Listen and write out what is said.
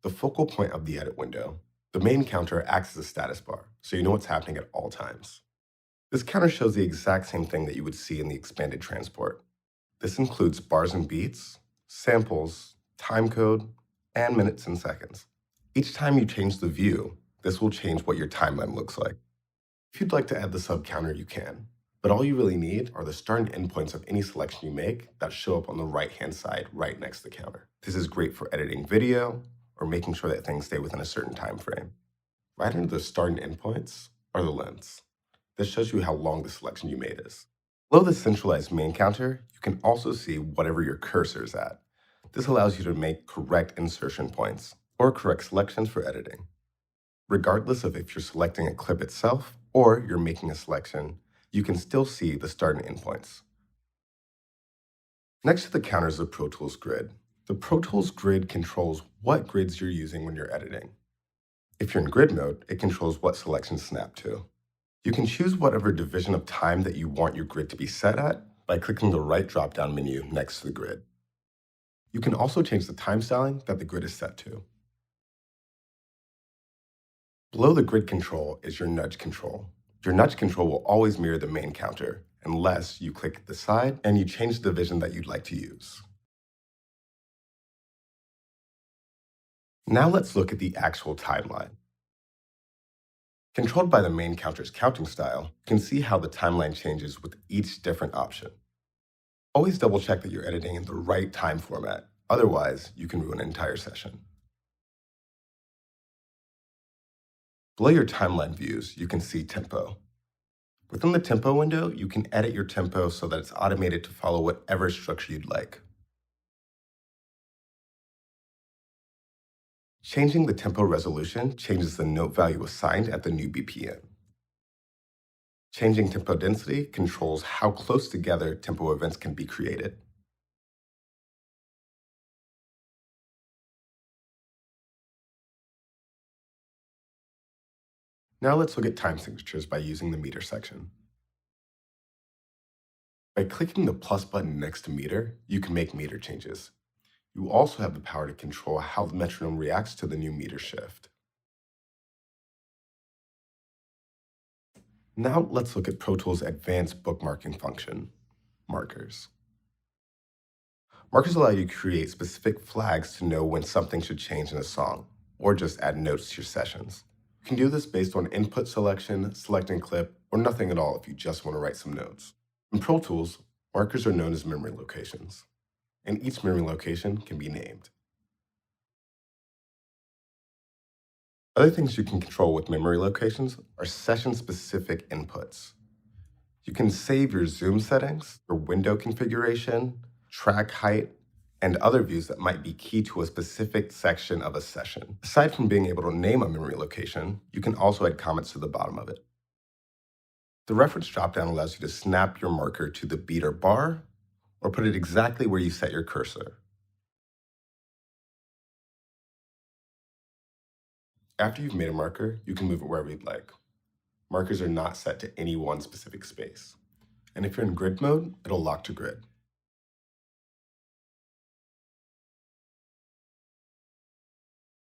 The focal point of the edit window, the main counter acts as a status bar, so you know what's happening at all times. This counter shows the exact same thing that you would see in the expanded transport. This includes bars and beats, samples, timecode, and minutes and seconds. Each time you change the view, this will change what your timeline looks like. If you'd like to add the sub counter, you can. But all you really need are the start and end points of any selection you make that show up on the right-hand side right next to the counter. This is great for editing video or making sure that things stay within a certain time frame. Right under the start and end points are the lengths. This shows you how long the selection you made is. Below the centralized main counter, you can also see whatever your cursor is at. This allows you to make correct insertion points or correct selections for editing. Regardless of if you're selecting a clip itself or you're making a selection, you can still see the start and end points. Next to the counter is the Pro Tools grid. The Pro Tools grid controls what grids you're using when you're editing. If you're in grid mode, it controls what selections snap to. You can choose whatever division of time that you want your grid to be set at by clicking the right drop-down menu next to the grid. You can also change the time styling that the grid is set to. Below the grid control is your nudge control. Your nudge control will always mirror the main counter unless you click the side and you change the division that you'd like to use. Now let's look at the actual timeline. Controlled by the main counter's counting style, you can see how the timeline changes with each different option. Always double check that you're editing in the right time format, otherwise you can ruin an entire session. Below your timeline views, you can see tempo. Within the tempo window, you can edit your tempo so that it's automated to follow whatever structure you'd like. Changing the tempo resolution changes the note value assigned at the new BPM. Changing tempo density controls how close together tempo events can be created. Now let's look at time signatures by using the meter section. By clicking the plus button next to meter, you can make meter changes. You also have the power to control how the metronome reacts to the new meter shift. Now let's look at Pro Tools' advanced bookmarking function, markers. Markers allow you to create specific flags to know when something should change in a song, or just add notes to your sessions. You can do this based on input selection, selecting clip, or nothing at all if you just want to write some notes. In Pro Tools, markers are known as memory locations, and each memory location can be named. Other things you can control with memory locations are session-specific inputs. You can save your zoom settings, your window configuration, track height, and other views that might be key to a specific section of a session. Aside from being able to name a memory location, you can also add comments to the bottom of it. The reference dropdown allows you to snap your marker to the beat or bar, or put it exactly where you set your cursor. After you've made a marker, you can move it wherever you'd like. Markers are not set to any one specific space. And if you're in grid mode, it'll lock to grid.